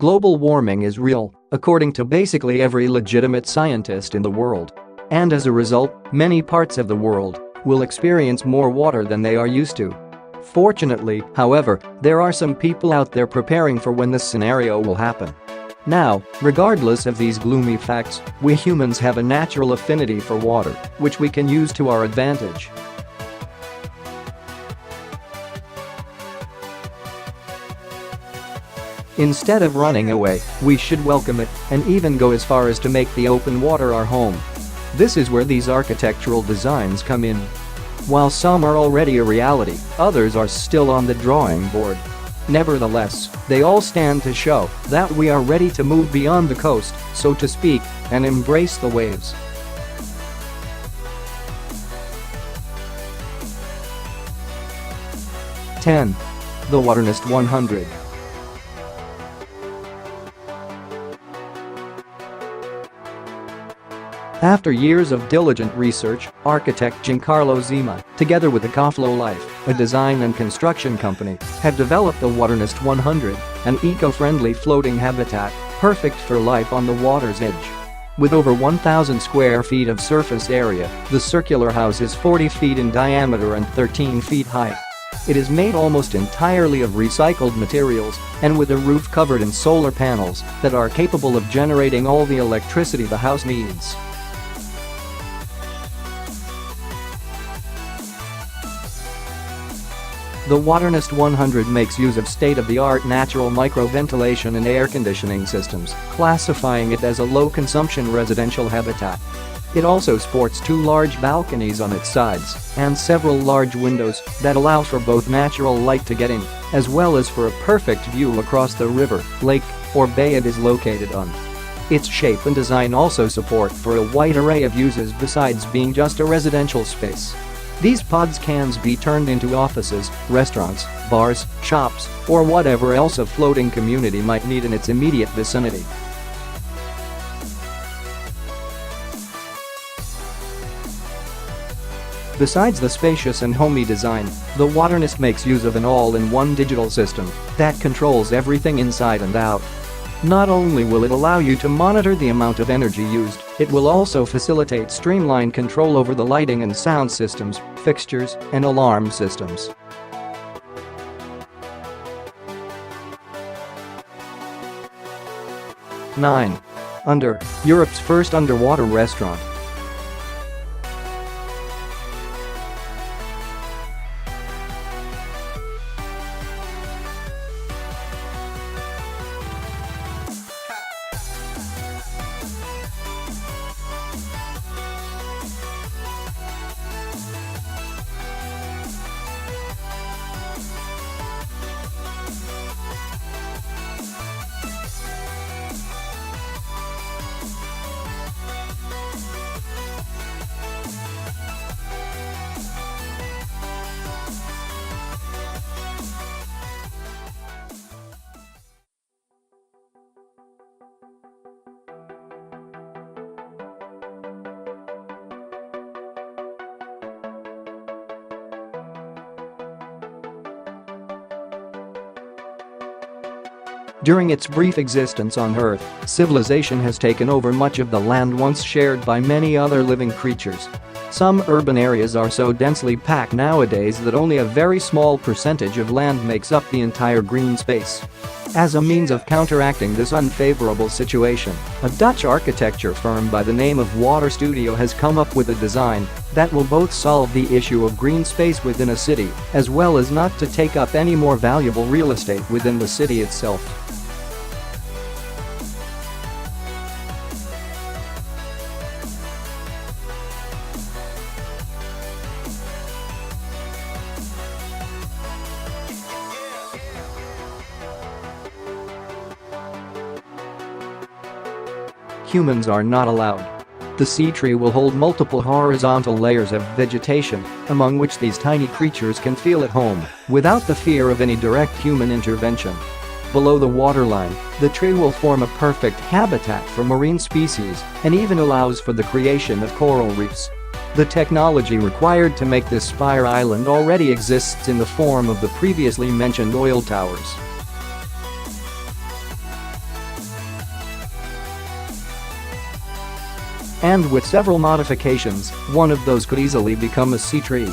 Global warming is real, according to basically every legitimate scientist in the world. And as a result, many parts of the world will experience more water than they are used to. Fortunately, however, there are some people out there preparing for when this scenario will happen. Now, regardless of these gloomy facts, we humans have a natural affinity for water, which we can use to our advantage. Instead of running away, we should welcome it and even go as far as to make the open water our home. This is where these architectural designs come in. While some are already a reality, others are still on the drawing board. Nevertheless, they all stand to show that we are ready to move beyond the coast, so to speak, and embrace the waves. (10) The Waterist 100. After years of diligent research, architect Giancarlo Zima, together with Ecoflow Life, a design and construction company, have developed the Waterist 100, an eco-friendly floating habitat perfect for life on the water's edge. With over 1,000 square feet of surface area, the circular house is 40 feet in diameter and 13 feet high. It is made almost entirely of recycled materials and with a roof covered in solar panels that are capable of generating all the electricity the house needs. The Waterist 100 makes use of state-of-the-art natural microventilation and air conditioning systems, classifying it as a low-consumption residential habitat. It also sports 2 large balconies on its sides and several large windows that allow for both natural light to get in, as well as for a perfect view across the river, lake, or bay it is located on. Its shape and design also support for a wide array of uses besides being just a residential space. These pods can be turned into offices, restaurants, bars, shops, or whatever else a floating community might need in its immediate vicinity. Besides the spacious and homey design, the Waterist makes use of an all-in-one digital system that controls everything inside and out. Not only will it allow you to monitor the amount of energy used, it will also facilitate streamlined control over the lighting and sound systems, fixtures, and alarm systems. (9) Under, Europe's first underwater restaurant. During its brief existence on Earth, civilization has taken over much of the land once shared by many other living creatures. Some urban areas are so densely packed nowadays that only a very small percentage of land makes up the entire green space. As a means of counteracting this unfavorable situation, a Dutch architecture firm by the name of Water Studio has come up with a design that will both solve the issue of green space within a city, as well as not to take up any more valuable real estate within the city itself. Humans are not allowed. The sea tree will hold multiple horizontal layers of vegetation, among which these tiny creatures can feel at home, without the fear of any direct human intervention. Below the waterline, the tree will form a perfect habitat for marine species and even allows for the creation of coral reefs. The technology required to make this Spire Island already exists in the form of the previously mentioned oil towers. And with several modifications, one of those could easily become a sea tree.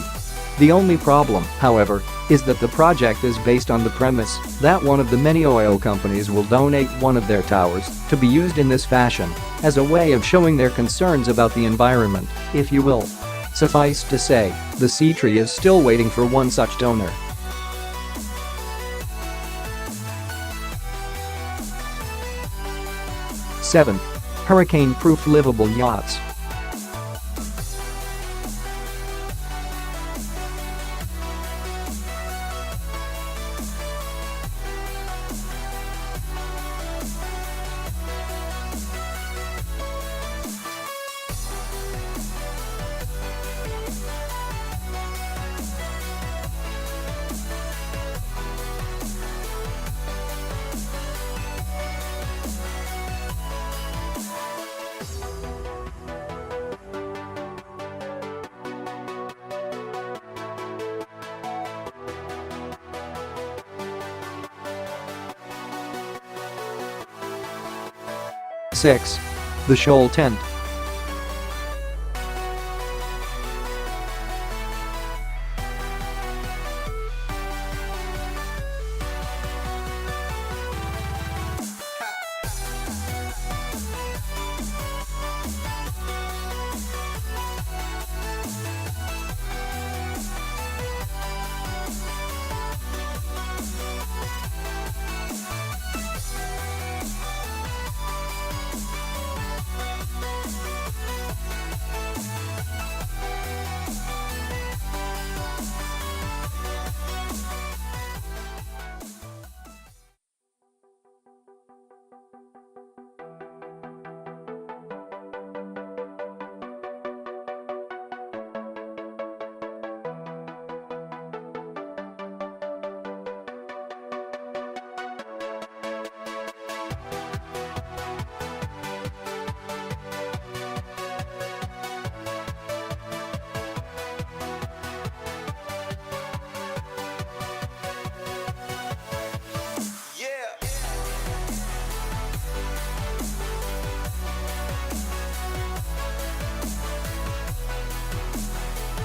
The only problem, however, is that the project is based on the premise that one of the many oil companies will donate one of their towers to be used in this fashion as a way of showing their concerns about the environment, if you will. Suffice to say, the sea tree is still waiting for one such donor. 7. Hurricane-proof livable yachts. Six. The shoal tent.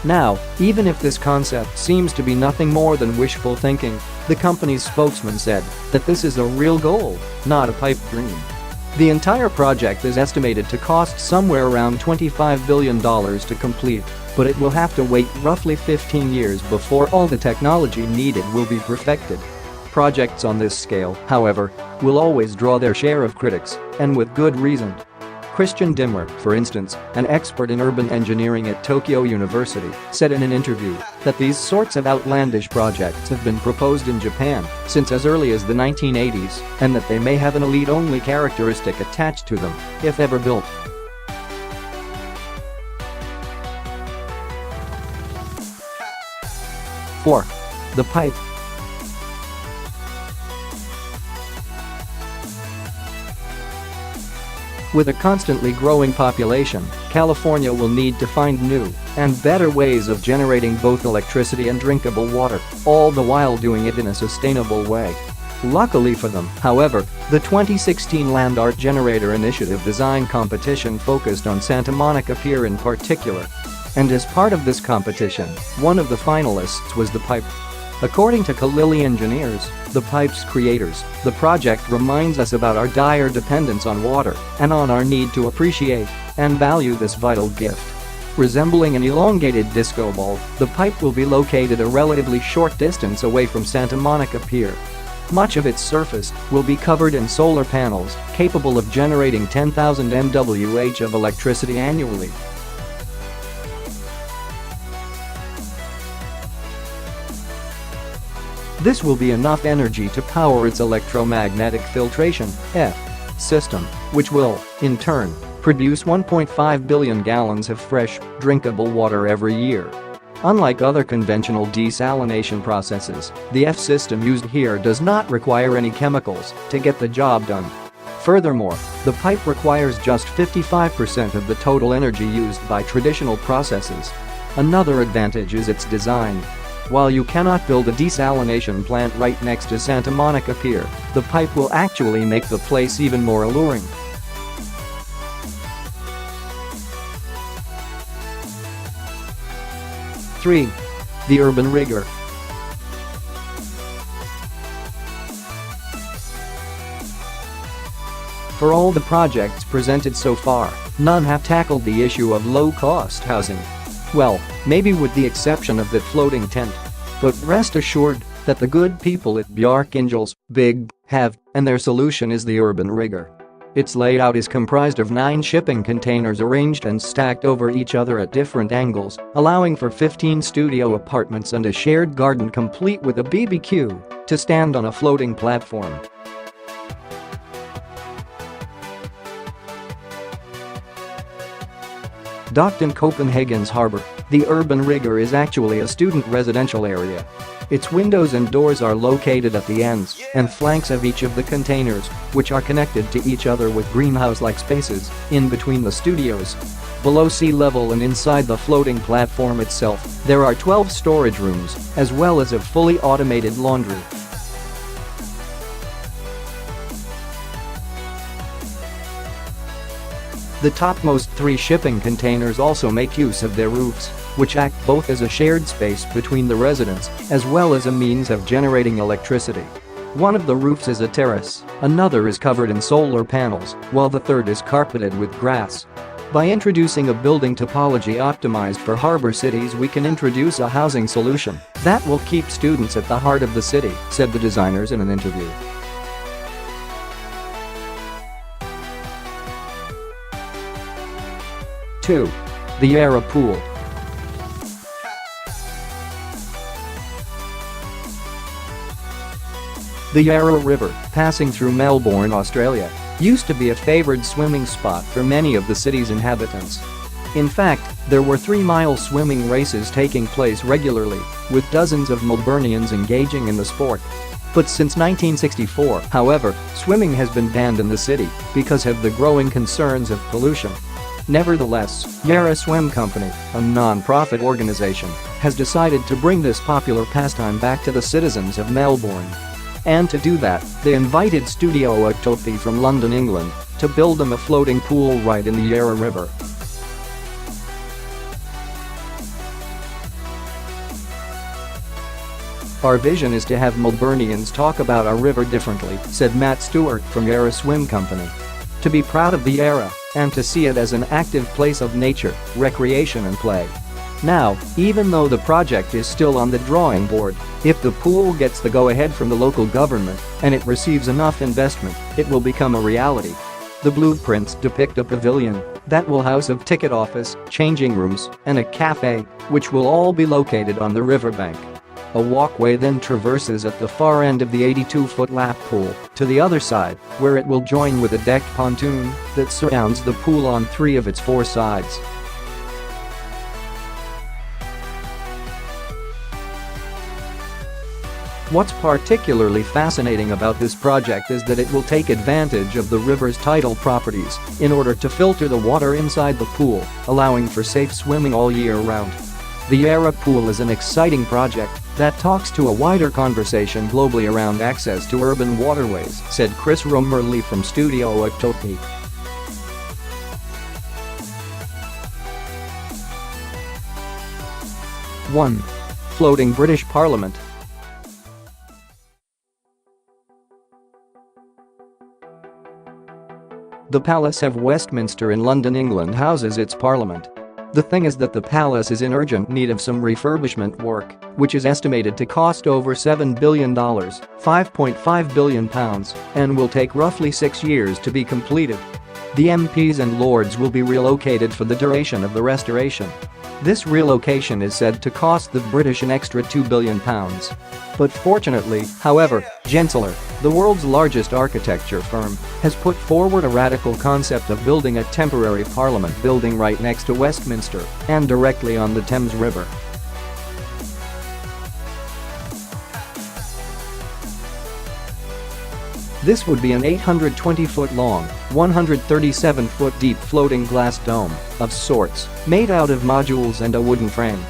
Now, even if this concept seems to be nothing more than wishful thinking, the company's spokesman said that this is a real goal, not a pipe dream. The entire project is estimated to cost somewhere around $25 billion to complete, but it will have to wait roughly 15 years before all the technology needed will be perfected. Projects on this scale, however, will always draw their share of critics, and with good reason. Christian Dimmer, for instance, an expert in urban engineering at Tokyo University, said in an interview that these sorts of outlandish projects have been proposed in Japan since as early as the 1980s and that they may have an elite-only characteristic attached to them, if ever built. Four. The pipe. With a constantly growing population, California will need to find new and better ways of generating both electricity and drinkable water, all the while doing it in a sustainable way. Luckily for them, however, the 2016 Land Art Generator Initiative design competition focused on Santa Monica Pier in particular. And as part of this competition, one of the finalists was the pipe. According to Kalili engineers, the pipe's creators, the project reminds us about our dire dependence on water and on our need to appreciate and value this vital gift. Resembling an elongated disco ball, the pipe will be located a relatively short distance away from Santa Monica Pier. Much of its surface will be covered in solar panels capable of generating 10,000 MWh of electricity annually. This will be enough energy to power its electromagnetic filtration (EF) system, which will, in turn, produce 1.5 billion gallons of fresh, drinkable water every year. Unlike other conventional desalination processes, the EF system used here does not require any chemicals to get the job done. Furthermore, the pipe requires just 55% of the total energy used by traditional processes. Another advantage is its design. While you cannot build a desalination plant right next to Santa Monica Pier, the pipe will actually make the place even more alluring. 3. The urban rigor. For all the projects presented so far, none have tackled the issue of low-cost housing. Well, maybe with the exception of that floating tent. But rest assured that the good people at Bjarkangels, Big, have, and their solution is the urban rigor. Its layout is comprised of 9 shipping containers arranged and stacked over each other at different angles, allowing for 15 studio apartments and a shared garden complete with a BBQ to stand on a floating platform. Docked in Copenhagen's harbor, the urban rigor is actually a student residential area. Its windows and doors are located at the ends and flanks of each of the containers, which are connected to each other with greenhouse-like spaces in between the studios. Below sea level and inside the floating platform itself, there are 12 storage rooms, as well as a fully automated laundry. The topmost 3 shipping containers also make use of their roofs, which act both as a shared space between the residents as well as a means of generating electricity. One of the roofs is a terrace, another is covered in solar panels, while the third is carpeted with grass. By introducing a building topology optimized for harbor cities, we can introduce a housing solution that will keep students at the heart of the city, said the designers in an interview. Two. The Yarra Pool. The Yarra River, passing through Melbourne, Australia, used to be a favoured swimming spot for many of the city's inhabitants. In fact, there were 3-mile swimming races taking place regularly, with dozens of Melburnians engaging in the sport. But since 1964, however, swimming has been banned in the city because of the growing concerns of pollution. Nevertheless, Yarra Swim Company, a non-profit organization, has decided to bring this popular pastime back to the citizens of Melbourne. And to do that, they invited Studio Octopi from London, England, to build them a floating pool right in the Yarra River. Our vision is to have Melburnians talk about our river differently, said Matt Stewart from Yarra Swim Company. To be proud of the Yarra and to see it as an active place of nature, recreation and play. Now, even though the project is still on the drawing board, if the pool gets the go-ahead from the local government and it receives enough investment, it will become a reality. The blueprints depict a pavilion that will house a ticket office, changing rooms, and a cafe, which will all be located on the riverbank. A walkway then traverses at the far end of the 82-foot lap pool to the other side, where it will join with a decked pontoon that surrounds the pool on 3 of its 4 sides. What's particularly fascinating about this project is that it will take advantage of the river's tidal properties in order to filter the water inside the pool, allowing for safe swimming all year round. The Yarra Pool is an exciting project that talks to a wider conversation globally around access to urban waterways, said Chris Romerly from Studio Octopi. 1. Floating British Parliament. The Palace of Westminster in London, England houses its parliament. The thing is that the palace is in urgent need of some refurbishment work, which is estimated to cost over $7 billion, £5.5 billion, and will take roughly 6 years to be completed. The MPs and Lords will be relocated for the duration of the restoration. This relocation is said to cost the British an extra £2 billion. But fortunately, however, Gensler, the world's largest architecture firm, has put forward a radical concept of building a temporary parliament building right next to Westminster and directly on the Thames River. This would be an 820-foot-long, 137-foot-deep floating glass dome of sorts, made out of modules and a wooden frame.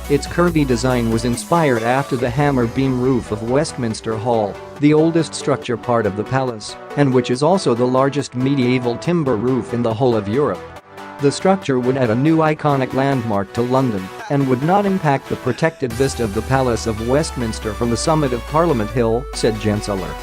Its curvy design was inspired after the hammer beam roof of Westminster Hall, the oldest structure part of the palace, and which is also the largest medieval timber roof in the whole of Europe. The structure would add a new iconic landmark to London and would not impact the protected vista of the Palace of Westminster from the summit of Parliament Hill, said Gensler.